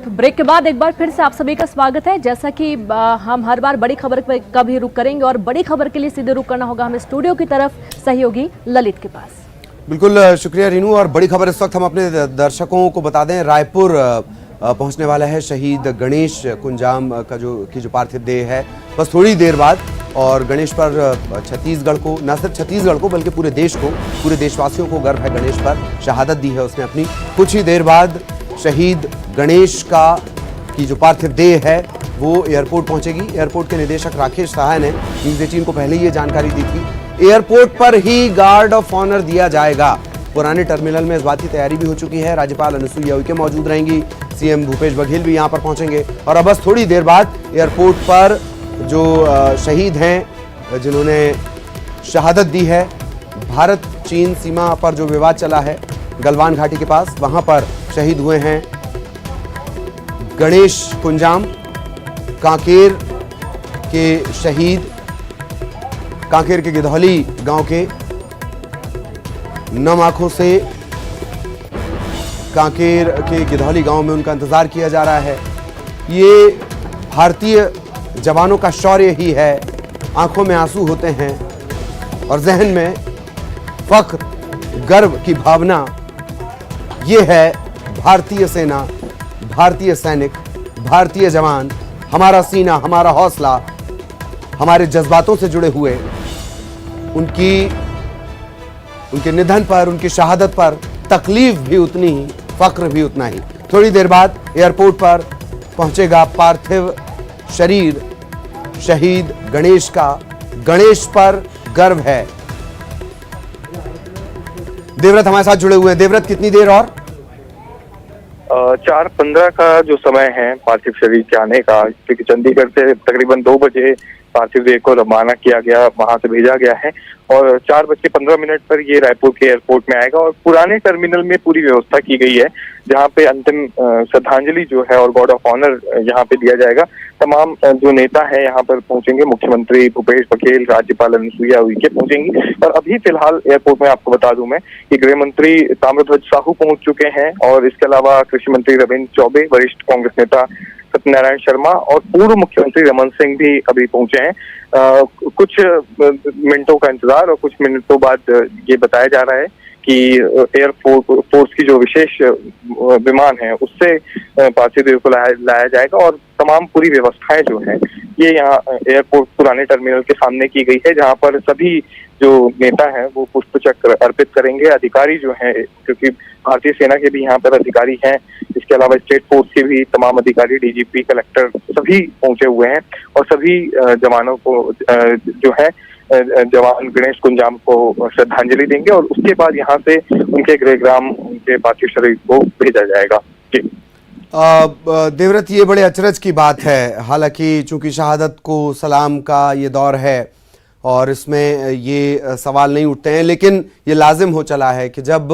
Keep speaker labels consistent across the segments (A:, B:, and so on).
A: तो ब्रेक के बाद एक बार फिर से आप सभी का स्वागत है। जैसा कि हम हर बार बड़ी खबर का भी रुख करेंगे और बड़ी खबर के लिए सीधे रुख करना होगा हमें स्टूडियो की तरफ सहयोगी ललित के पास।
B: बिल्कुल शुक्रिया रीनू। और बड़ी खबर इस वक्त हम अपने दर्शकों को बता दें, रायपुर पहुंचने वाला है शहीद गणेश कुंजाम का जो पार्थिव देह है बस थोड़ी देर बाद। और गणेश पर छत्तीसगढ़ को, न सिर्फ छत्तीसगढ़ को बल्कि पूरे देश को, पूरे देशवासियों को गर्व है। गणेश पर शहादत दी है उसने अपनी। कुछ ही देर बाद शहीद गणेश की जो पार्थिव देह है वो एयरपोर्ट पहुंचेगी। एयरपोर्ट के निदेशक राकेश सहाय ने न्यूज़ 18 को पहले ही ये जानकारी दी थी। एयरपोर्ट पर ही गार्ड ऑफ ऑनर दिया जाएगा। पुराने टर्मिनल में इस बात की तैयारी भी हो चुकी है। राज्यपाल अनुसुईया उइके मौजूद रहेंगी, सीएम भूपेश बघेल भी यहाँ पर पहुंचेंगे। और अब बस थोड़ी देर बाद एयरपोर्ट पर जो शहीद हैं, जिन्होंने शहादत दी है, भारत चीन सीमा पर जो विवाद चला है गलवान घाटी के पास, वहां पर शहीद हुए हैं गणेश कुंजाम, कांकेर के शहीद, कांकेर के गिधौली गांव के। नम आंखों से कांकेर के गिधौली गांव में उनका इंतजार किया जा रहा है। ये भारतीय जवानों का शौर्य ही है। आंखों में आंसू होते हैं और जहन में फख्र, गर्व की भावना। ये है भारतीय सेना, भारतीय सैनिक, भारतीय जवान, हमारा सीना, हमारा हौसला, हमारे जज्बातों से जुड़े हुए। उनके निधन पर, उनकी शहादत पर तकलीफ भी उतनी ही, फख्र भी उतना ही। थोड़ी देर बाद एयरपोर्ट पर पहुंचेगा पार्थिव शरीर शहीद गणेश का। गणेश पर गर्व है। देवव्रत हमारे साथ जुड़े हुए हैं। देवव्रत, कितनी देर और?
C: 4:15 का जो समय है पार्थिव शरीर के आने का, क्योंकि चंडीगढ़ से तकरीबन 2 बजे पार्थिव देह को रवाना किया गया, वहां से भेजा गया है और 4:15 पर ये रायपुर के एयरपोर्ट में आएगा। और पुराने टर्मिनल में पूरी व्यवस्था की गई है, जहां पे अंतिम श्रद्धांजलि जो है और गार्ड ऑफ ऑनर यहाँ पे दिया जाएगा। तमाम जो नेता है यहाँ पर पहुंचेंगे। मुख्यमंत्री भूपेश बघेल, राज्यपाल अनुसुईया उइके पहुंचेंगी। और अभी फिलहाल एयरपोर्ट में आपको बता दूं मैं कि गृह मंत्री ताम्रध्वज साहू पहुंच चुके हैं और इसके अलावा कृषि मंत्री रविन्द्र चौबे, वरिष्ठ कांग्रेस नेता सत्यनारायण शर्मा और पूर्व मुख्यमंत्री रमन सिंह भी अभी पहुंचे हैं। कुछ मिनटों का इंतजार और कुछ मिनटों बाद ये बताया जा रहा है कि एयरफोर्स की जो विशेष विमान है उससे पार्थिव देह को लाया जाएगा। और तमाम पूरी व्यवस्थाएं जो हैं ये यहाँ एयरपोर्ट पुराने टर्मिनल के सामने की गई है, जहाँ पर सभी जो नेता हैं वो पुष्प चक्र अर्पित करेंगे। अधिकारी जो हैं, क्योंकि भारतीय सेना के भी यहाँ पर अधिकारी हैं, इसके अलावा स्टेट फोर्स के भी तमाम अधिकारी, डीजीपी, कलेक्टर सभी पहुंचे हुए हैं और सभी जवानों को जो है जवान गणेश कुंजाम को श्रद्धांजलि देंगे और उसके बाद यहाँ से उनके गृहग्राम, उनके पार्थिव शरीर को भेजा जाएगा। जी
B: देवव्रत, ये बड़े अचरज की बात है। हालांकि चूंकि शहादत को सलाम का ये दौर है और इसमें ये सवाल नहीं उठते हैं, लेकिन ये लाजिम हो चला है कि जब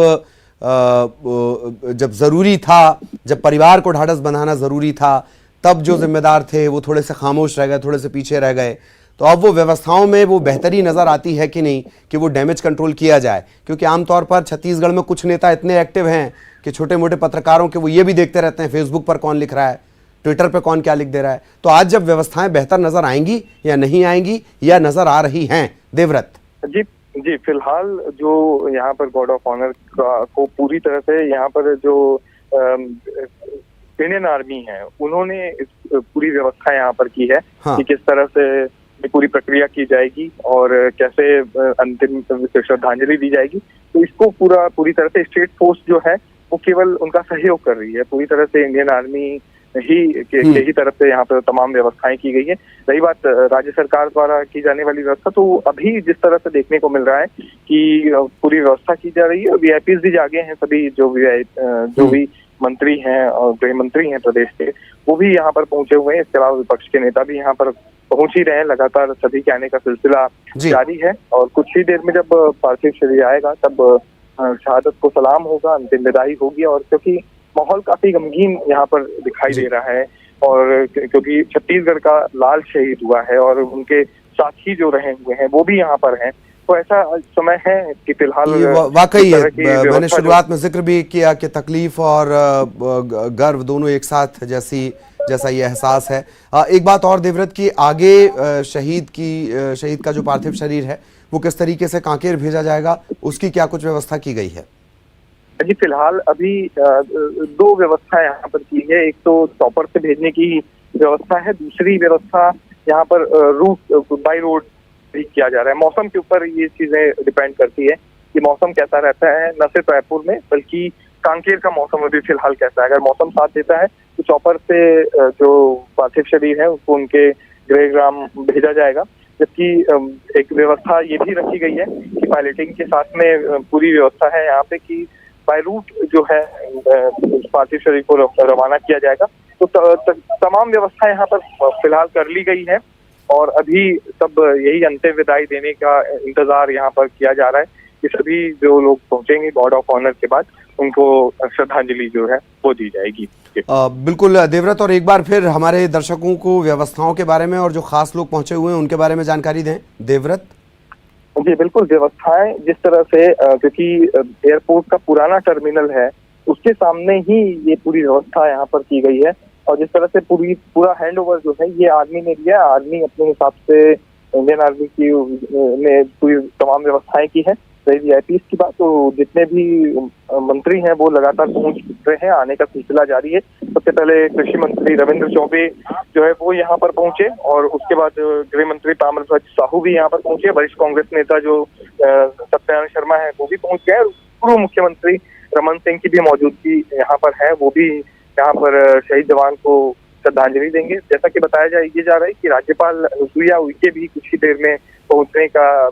B: ज़रूरी था, जब परिवार को ढाढ़स बनाना ज़रूरी था, तब जो जिम्मेदार थे वो थोड़े से खामोश रह गए, थोड़े से पीछे रह गए। तो अब वो व्यवस्थाओं में वो बेहतरी नज़र आती है कि नहीं कि वो डैमेज कंट्रोल किया जाए। क्योंकि आमतौर पर छत्तीसगढ़ में कुछ नेता इतने एक्टिव हैं कि छोटे मोटे पत्रकारों के वो ये भी देखते रहते हैं फेसबुक पर कौन लिख रहा है, ट्विटर पर कौन क्या लिख दे रहा है। तो आज जब व्यवस्थाएं बेहतर नज़र आएंगी या नहीं आएंगी या नज़र आ रही हैं? देवव्रत
C: जी फिलहाल जो यहाँ पर गार्ड ऑफ ऑनर को पूरी तरह से यहाँ पर जो इंडियन आर्मी है उन्होंने पूरी व्यवस्था यहाँ पर की है। हाँ। कि किस तरह से पूरी प्रक्रिया की जाएगी और कैसे अंतिम श्रद्धांजलि दी जाएगी। तो इसको पूरी तरह से स्टेट फोर्स जो है वो केवल उनका सहयोग कर रही है। पूरी तरह से इंडियन आर्मी ही तरफ से यहाँ पर तमाम व्यवस्थाएं की गई है। रही बात राज्य सरकार द्वारा की जाने वाली व्यवस्था, तो अभी जिस तरह से देखने को मिल रहा है कि पूरी व्यवस्था की जा रही है और वीआईपीज भी जागे हैं। सभी जो भी मंत्री हैं और गृह मंत्री हैं प्रदेश के, वो भी यहाँ पर पहुंचे हुए हैं। इसके अलावा विपक्ष के नेता भी यहाँ पर पहुंच ही रहे हैं। लगातार सभी के आने का सिलसिला जारी है और कुछ ही देर में जब पार्थिव शरीर आएगा तब शहादत को सलाम होगा, अंतिम विदाई होगी। और क्योंकि माहौल काफी गमगीन यहाँ पर दिखाई दे रहा है और क्योंकि छत्तीसगढ़ का लाल शहीद हुआ है और उनके साथी जो रहे हुए हैं वो भी यहाँ पर हैं, तो ऐसा समय है कि फिलहाल
B: वाकई
C: इस
B: है।
C: तरह की
B: मैंने
C: व्यवस्था
B: शुरुआत में जिक्र भी किया कि तकलीफ और गर्व दोनों एक साथ जैसा ये एहसास है। एक बात और देवव्रत की आगे शहीद का जो पार्थिव शरीर है वो किस तरीके से कांकेर भेजा जाएगा, उसकी क्या कुछ व्यवस्था की गई है?
C: जी फिलहाल अभी दो व्यवस्था यहाँ पर की है। एक तो चॉपर से भेजने की व्यवस्था है, दूसरी व्यवस्था यहाँ पर रूट बाई रोड भी किया जा रहा है। मौसम के ऊपर ये चीजें डिपेंड करती है कि मौसम कैसा रहता है, न सिर्फ रायपुर में बल्कि कांकेर का मौसम अभी फिलहाल कैसा है। अगर मौसम साथ देता है तो चॉपर से जो पार्थिव शरीर है उसको उनके गृहग्राम भेजा जाएगा। जबकि एक व्यवस्था ये भी रखी गई है कि पायलटिंग के साथ में पूरी व्यवस्था है यहाँ पे कि बाय रूट जो है पार्थिव शरीर को रवाना किया जाएगा। तो तमाम व्यवस्था यहाँ पर फिलहाल कर ली गई है और अभी सब यही अंतिम विदाई देने का इंतजार यहाँ पर किया जा रहा है कि सभी जो लोग पहुंचेंगे गार्ड ऑफ ऑनर के बाद उनको श्रद्धांजलि जो है वो दी जाएगी।
B: बिल्कुल देवव्रत, और एक बार फिर हमारे दर्शकों को व्यवस्थाओं के बारे में और जो खास लोग पहुंचे हुए हैं उनके बारे में जानकारी दें देवव्रत।
C: जी बिल्कुल, व्यवस्थाएं जिस तरह से क्योंकि एयरपोर्ट का पुराना टर्मिनल है उसके सामने ही ये पूरी व्यवस्था यहाँ पर की गई है और जिस तरह से पूरा हैंड ओवर जो है ये आर्मी ने लिया। आर्मी अपने हिसाब से इंडियन आर्मी की ने पूरी तमाम व्यवस्थाएं की है। रही वीआईपी की बात तो जितने भी मंत्री हैं वो लगातार पहुंच रहे हैं, आने का सिलसिला जारी है। सबसे पहले कृषि मंत्री रविंद्र चौबे जो है वो यहाँ पर पहुंचे और उसके बाद गृह मंत्री ताम्रध्वज साहू भी यहाँ पर पहुंचे। वरिष्ठ कांग्रेस नेता जो सत्यनारायण शर्मा है वो भी पहुंच गए। पूर्व मुख्यमंत्री रमन सिंह की भी मौजूदगी यहाँ पर है, वो भी यहाँ पर शहीद जवान को श्रद्धांजलि देंगे। जैसा कि बताया ये जा रहा है कि राज्यपाल अनुसुईया उइके भी कुछ ही देर में पहुंचने का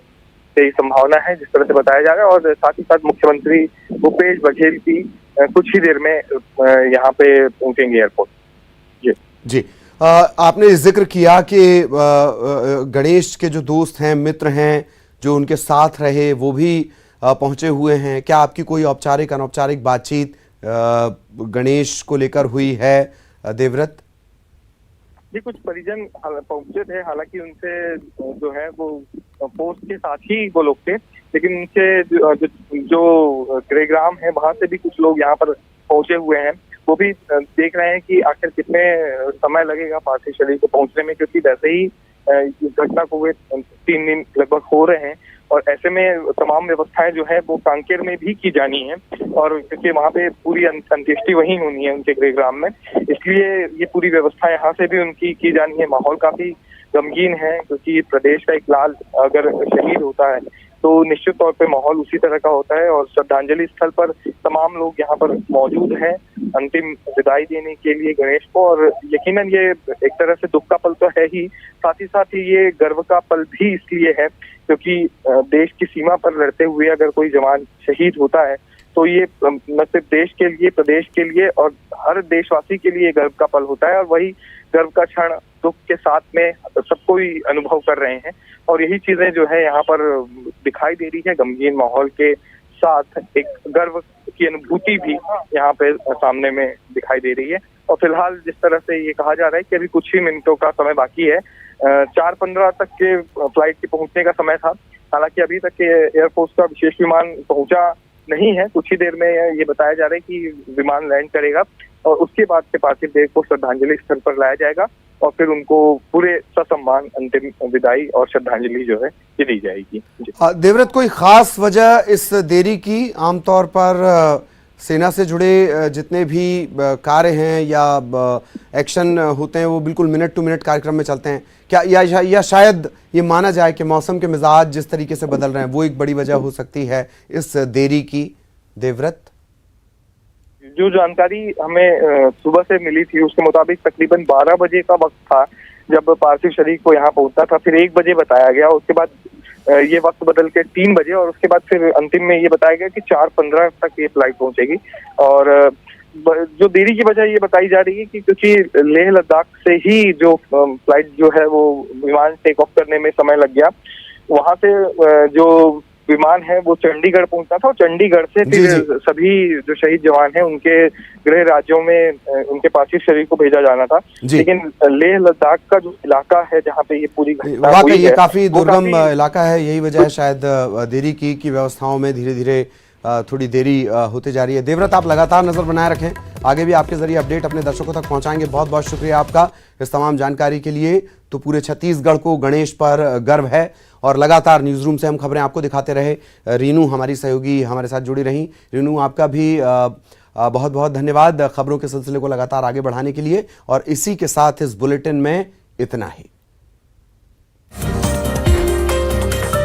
C: संभावना है जिस तरह से बताया जा रहा है और साथ ही साथ मुख्यमंत्री भूपेश बघेल भी कुछ ही देर में यहाँ पे पहुंचेंगे एयरपोर्ट।
B: जी आपने जिक्र किया कि गणेश के जो दोस्त हैं, मित्र हैं, जो उनके साथ रहे वो भी पहुंचे हुए हैं। क्या आपकी कोई औपचारिक अनौपचारिक बातचीत गणेश को लेकर हुई है देवव्रत?
C: जी कुछ परिजन पहुंचे थे, हालांकि उनसे जो है वो फोर्स के साथ ही वो लोग थे, लेकिन उनके जो गृहग्राम है वहां से भी कुछ लोग यहाँ पर पहुंचे हुए हैं। वो भी देख रहे हैं कि आखिर कितने समय लगेगा पार्थिव शरीर को पहुंचने में, क्योंकि वैसे ही इस घटना को हुए 3 दिन लगभग हो रहे हैं और ऐसे में तमाम व्यवस्थाएं जो है वो कांकेर में भी की जानी है और क्योंकि वहाँ पे पूरी अंत्येष्टि वहीं होनी है उनके गृहग्राम में, इसलिए ये पूरी व्यवस्था यहाँ से भी उनकी की जानी है। माहौल काफी गमगीन है क्योंकि प्रदेश का एक लाल अगर शहीद होता है तो निश्चित तौर पे माहौल उसी तरह का होता है और श्रद्धांजलि स्थल पर तमाम लोग यहाँ पर मौजूद हैं अंतिम विदाई देने के लिए गणेश को। और यकीनन ये एक तरह से दुख का पल तो है ही, साथ ही साथ ये गर्व का पल भी इसलिए है क्योंकि देश की सीमा पर लड़ते हुए अगर कोई जवान शहीद होता है तो ये न सिर्फ देश के लिए, प्रदेश के लिए और हर देशवासी के लिए गर्व का पल होता है और वही गर्व का क्षण दुख के साथ में सबको ही अनुभव कर रहे हैं और यही चीजें जो है यहाँ पर दिखाई दे रही है। गमगीन माहौल के साथ एक गर्व की अनुभूति भी यहाँ पे सामने में दिखाई दे रही है और फिलहाल जिस तरह से ये कहा जा रहा है कि अभी कुछ ही मिनटों का समय बाकी है, 4:15 तक के फ्लाइट के पहुंचने का समय था। हालांकि अभी तक के एयरफोर्स का विशेष विमान पहुंचा नहीं है, कुछ ही देर में ये बताया जा रहा है कि विमान लैंड करेगा और उसके बाद से पार्थिव देह को श्रद्धांजलि स्थल पर लाया जाएगा और फिर उनको पूरे ससम्मान अंतिम विदाई और श्रद्धांजलि जो है ये दी जाएगी।
B: देवव्रत, कोई खास वजह इस देरी की? आमतौर पर सेना से जुड़े जितने भी कार्य हैं या एक्शन होते हैं वो बिल्कुल मिनट टू मिनट कार्यक्रम में चलते हैं क्या, या शायद ये माना जाए कि मौसम के मिजाज जिस तरीके से बदल रहे हैं वो एक बड़ी वजह हो सकती है इस देरी की? देवव्रत,
C: जो जानकारी हमें सुबह से मिली थी उसके मुताबिक तकरीबन 12 बजे का वक्त था जब पार्थिव शरीर को यहाँ पहुंचना था, फिर 1 बजे बताया गया, उसके बाद ये वक्त बदल के 3 बजे और उसके बाद फिर अंतिम में ये बताया गया कि 4:15 तक ये फ्लाइट पहुंचेगी। और जो देरी की वजह ये बताई जा रही है कि क्योंकि लेह लद्दाख से ही जो फ्लाइट जो है वो विमान टेक ऑफ करने में समय लग गया, वहां से जो विमान है वो चंडीगढ़ पहुंचना था और चंडीगढ़ से
B: जी,
C: फिर सभी जो शहीद जवान हैं उनके गृह राज्यों में उनके पार्थिव शरीर को भेजा जाना था।
B: जी।
C: लेकिन लेह लद्दाख का जो इलाका है जहाँ पे ये पूरी घटना
B: वाकई
C: हुई
B: ये
C: है,
B: काफी
C: वो
B: दुर्गम
C: काफी-
B: इलाका है, यही वजह है शायद देरी की व्यवस्थाओं में धीरे धीरे थोड़ी देरी होती जा रही है। देवव्रत, आप लगातार नजर बनाए रखें, आगे भी आपके जरिए अपडेट अपने दर्शकों तक पहुंचाएंगे। बहुत बहुत शुक्रिया आपका इस तमाम जानकारी के लिए। तो पूरे छत्तीसगढ़ को गणेश पर गर्व है और लगातार न्यूज रूम से हम खबरें आपको दिखाते रहे। रीनू हमारी सहयोगी हमारे साथ जुड़ी रही। रीनू, आपका भी बहुत बहुत धन्यवाद खबरों के सिलसिले को लगातार आगे बढ़ाने के लिए। और इसी के साथ इस बुलेटिन में इतना ही।